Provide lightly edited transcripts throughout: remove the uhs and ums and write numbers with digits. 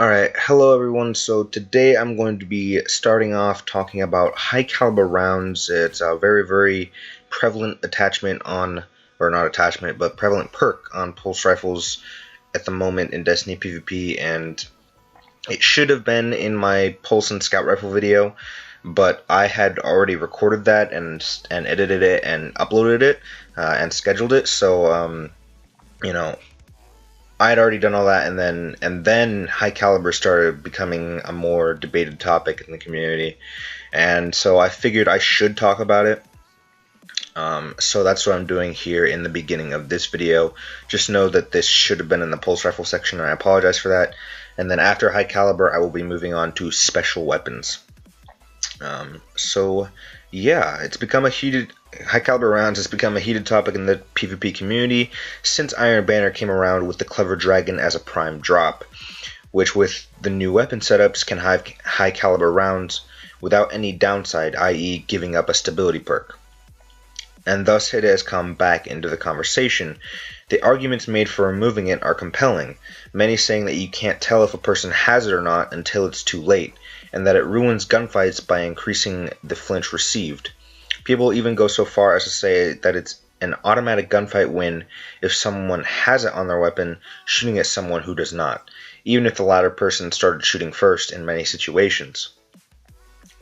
Alright, hello everyone. So today I'm going to be starting off talking about high caliber rounds. It's a very prevalent attachment on, or not attachment, but prevalent perk on pulse rifles at the moment in Destiny PvP, and it should have been in my pulse and scout rifle video, but I had already recorded that and edited it and uploaded it and scheduled it, so you know, I had already done all that, and then high caliber started becoming a more debated topic in the community, and so I figured I should talk about it. So that's what I'm doing here in the beginning of this video. Just know that this should have been in the pulse rifle section, and I apologize for that. And then after high caliber, I will be moving on to special weapons. So yeah, it's become a heated high caliber rounds has become a heated topic in the PvP community since Iron Banner came around with the Clever Dragon as a prime drop, which with the new weapon setups can have high caliber rounds without any downside, i.e. giving up a stability perk. And thus it has come back into the conversation. The arguments made for removing it are compelling, many saying that you can't tell if a person has it or not until it's too late, and that it ruins gunfights by increasing the flinch received. People even go so far as to say that it's an automatic gunfight win if someone has it on their weapon shooting at someone who does not, even if the latter person started shooting first in many situations.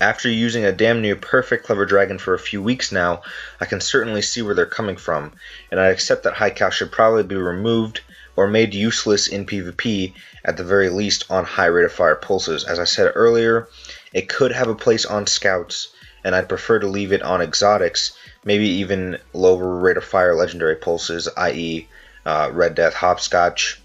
After using a damn near perfect Clever Dragon for a few weeks now, I can certainly see where they're coming from, and I accept that high cal should probably be removed or made useless in PvP, at the very least on high rate of fire pulses. As I said earlier, it could have a place on scouts, and I'd prefer to leave it on exotics, maybe even lower rate of fire legendary pulses, i.e. Red Death, Hopscotch.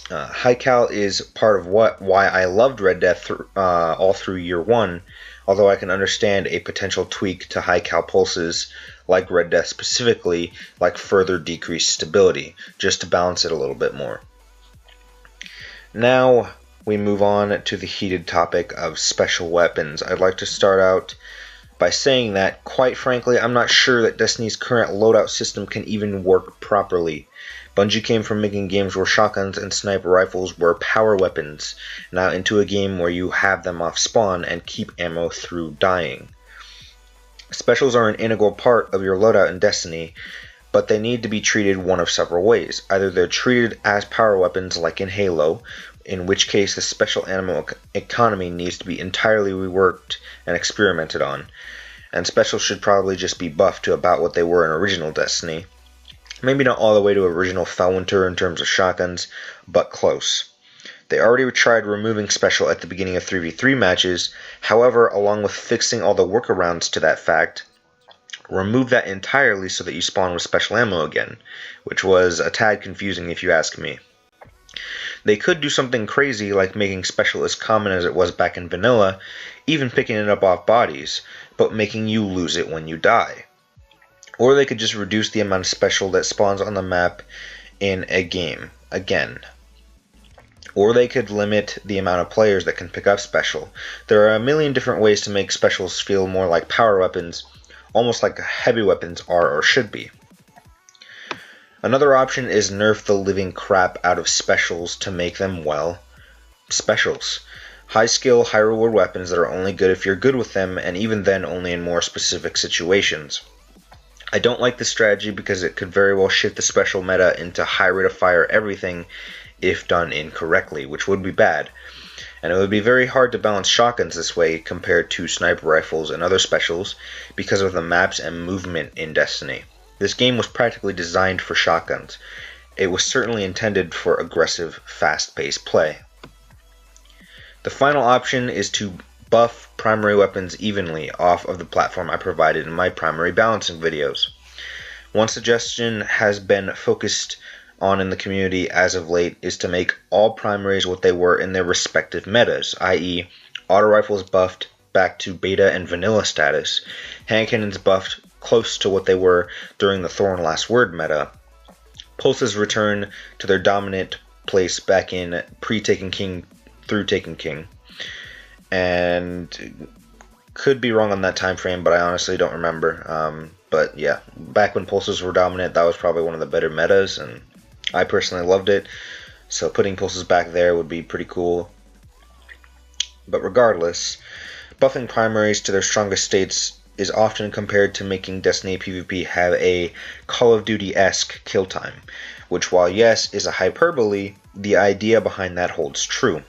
High cal is part of why I loved Red Death all through year one, although I can understand a potential tweak to high cal pulses like Red Death specifically, like further decreased stability, just to balance it a little bit more. Now we move on to the heated topic of special weapons. I'd like to start out by saying that, quite frankly, I'm not sure that Destiny's current loadout system can even work properly. Bungie came from making games where shotguns and sniper rifles were power weapons, now into a game where you have them off spawn and keep ammo through dying. Specials are an integral part of your loadout in Destiny, but they need to be treated one of several ways. Either they're treated as power weapons like in Halo, in which case the special ammo economy needs to be entirely reworked and experimented on, and specials should probably just be buffed to about what they were in original Destiny. Maybe not all the way to original Felwinter in terms of shotguns, but close. They already tried removing special at the beginning of 3v3 matches, however, along with fixing all the workarounds to that fact, remove that entirely so that you spawn with special ammo again, which was a tad confusing if you ask me. They could do something crazy like making special as common as it was back in vanilla, even picking it up off bodies, but making you lose it when you die. Or they could just reduce the amount of special that spawns on the map in a game, again. Or they could limit the amount of players that can pick up special. There are a million different ways to make specials feel more like power weapons, almost like heavy weapons are or should be. Another option is nerf the living crap out of specials to make them, well, specials. High skill, high reward weapons that are only good if you're good with them, and even then only in more specific situations. I don't like this strategy because it could very well shift the special meta into high rate of fire everything if done incorrectly, which would be bad. And it would be very hard to balance shotguns this way compared to sniper rifles and other specials because of the maps and movement in Destiny. This game was practically designed for shotguns. It was certainly intended for aggressive, fast-paced play. The final option is to buff primary weapons evenly off of the platform I provided in my primary balancing videos. One suggestion has been focused on in the community as of late is to make all primaries what they were in their respective metas, i.e. auto rifles buffed back to beta and vanilla status, hand cannons buffed close to what they were during the Thorn Last Word meta, pulses return to their dominant place back in pre-Taken King through Taken King, and could be wrong on that time frame, but I honestly don't remember. But yeah, back when pulses were dominant, that was probably one of the better metas, and I personally loved it. So putting pulses back there would be pretty cool. But regardless, buffing primaries to their strongest states is often compared to making Destiny PvP have a Call of Duty-esque kill time, which while yes is a hyperbole, the idea behind that holds true.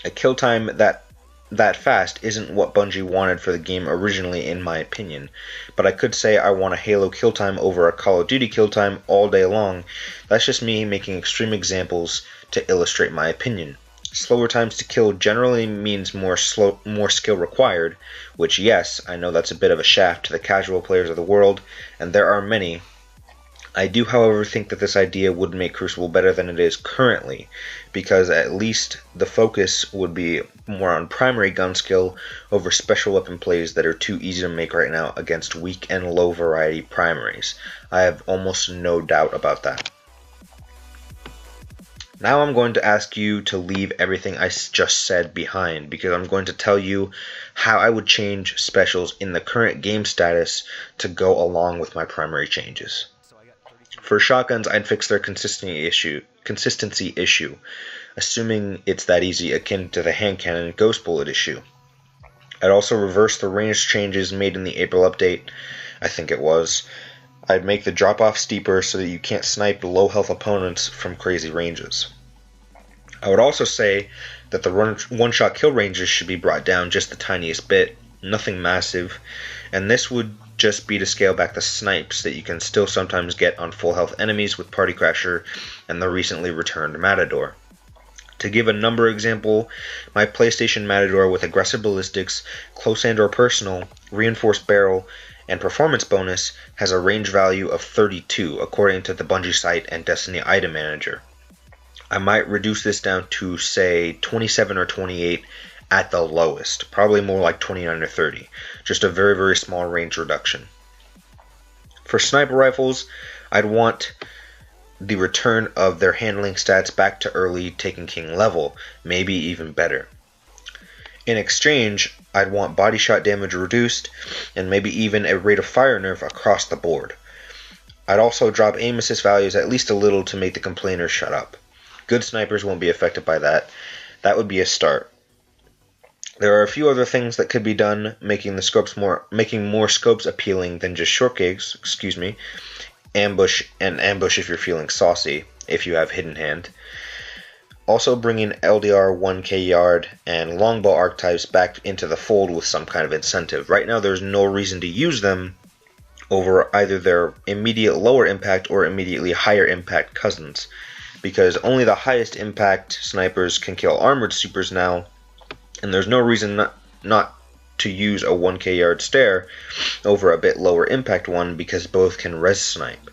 A kill time that fast isn't what Bungie wanted for the game originally, in my opinion, but I could say I want a Halo kill time over a Call of Duty kill time all day long. That's just me making extreme examples to illustrate my opinion. Slower times to kill generally means more skill required, which yes, I know that's a bit of a shaft to the casual players of the world, and there are many. I do, however, think that this idea would make Crucible better than it is currently, because at least the focus would be more on primary gun skill over special weapon plays that are too easy to make right now against weak and low variety primaries. I have almost no doubt about that. Now I'm going to ask you to leave everything I just said behind, because I'm going to tell you how I would change specials in the current game status to go along with my primary changes. For shotguns, I'd fix their consistency issue, assuming it's that easy, akin to the hand cannon ghost bullet issue. I'd also reverse the range changes made in the April update, I think it was. I'd make the drop-off steeper so that you can't snipe low health opponents from crazy ranges. I would also say that the one-shot kill ranges should be brought down just the tiniest bit, nothing massive, and this would just be to scale back the snipes that you can still sometimes get on full health enemies with Party Crasher and the recently returned Matador. To give a number example, my PlayStation Matador with aggressive ballistics, close and or personal, reinforced barrel, and performance bonus has a range value of 32 according to the Bungie site and Destiny item manager. I might reduce this down to say 27 or 28 at the lowest, probably more like 29 or 30, just a very, very small range reduction. For sniper rifles, I'd want the return of their handling stats back to early Taken King level, maybe even better. In exchange, I'd want body shot damage reduced, and maybe even a rate of fire nerf across the board. I'd also drop aim assist values at least a little to make the complainers shut up. Good snipers won't be affected by that. That would be a start. There are a few other things that could be done, making more scopes appealing than just short gigs, ambush if you're feeling saucy, if you have hidden hand. Also bringing LDR 1k yard and longbow archetypes back into the fold with some kind of incentive. Right now there's no reason to use them over either their immediate lower impact or immediately higher impact cousins, because only the highest impact snipers can kill armored supers now, and there's no reason not to use a 1k yard stare over a bit lower impact one, because both can res snipe.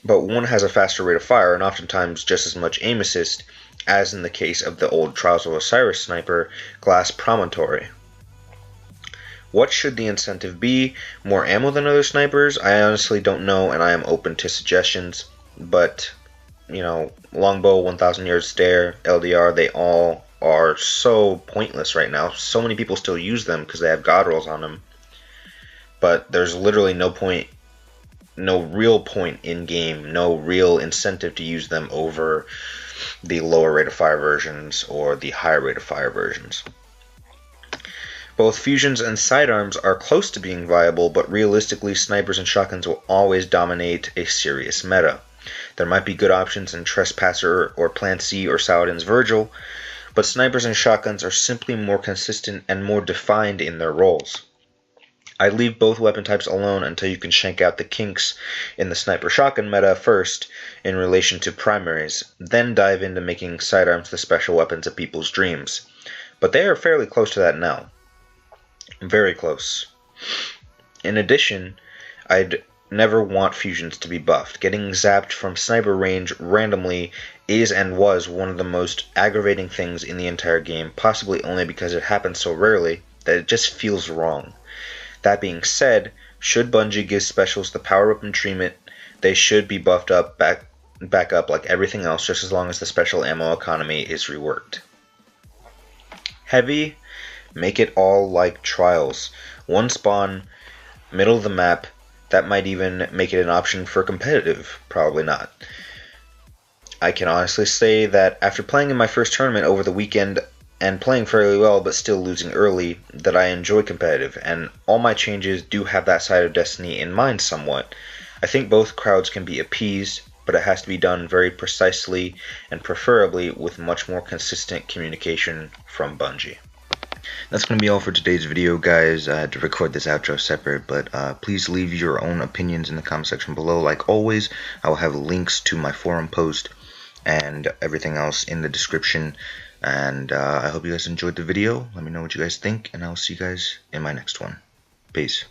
But one has a faster rate of fire and oftentimes just as much aim assist, as in the case of the old Trials of Osiris sniper, Glass Promontory. What should the incentive be? More ammo than other snipers? I honestly don't know, and I am open to suggestions, but longbow, 1000 yard stare, LDR, they all are so pointless right now. So many people still use them because they have god rolls on them, but there's literally no real point in game, no real incentive to use them over the lower rate of fire versions or the higher rate of fire versions. Both fusions and sidearms are close to being viable, but realistically snipers and shotguns will always dominate a serious meta. There might be good options in Trespasser or Plan C or Saladin's Virgil, but snipers and shotguns are simply more consistent and more defined in their roles. I'd leave both weapon types alone until you can shank out the kinks in the sniper shotgun meta first in relation to primaries, then dive into making sidearms the special weapons of people's dreams. But they are fairly close to that now. Very close. In addition, I'd never want fusions to be buffed. Getting zapped from sniper range randomly is and was one of the most aggravating things in the entire game, possibly only because it happens so rarely that it just feels wrong. That being said, should Bungie give specials the power weapon treatment, they should be buffed up back up like everything else, just as long as the special ammo economy is reworked. Heavy, make it all like Trials. One spawn, middle of the map. That might even make it an option for competitive. Probably not. I can honestly say that after playing in my first tournament over the weekend and playing fairly well but still losing early, that I enjoy competitive, and all my changes do have that side of Destiny in mind somewhat. I think both crowds can be appeased, but it has to be done very precisely and preferably with much more consistent communication from Bungie. That's going to be all for today's video, guys. I had to record this outro separate, but please leave your own opinions in the comment section below. Like always, I will have links to my forum post and everything else in the description. And I hope you guys enjoyed the video. Let me know what you guys think, and I'll see you guys in my next one. Peace.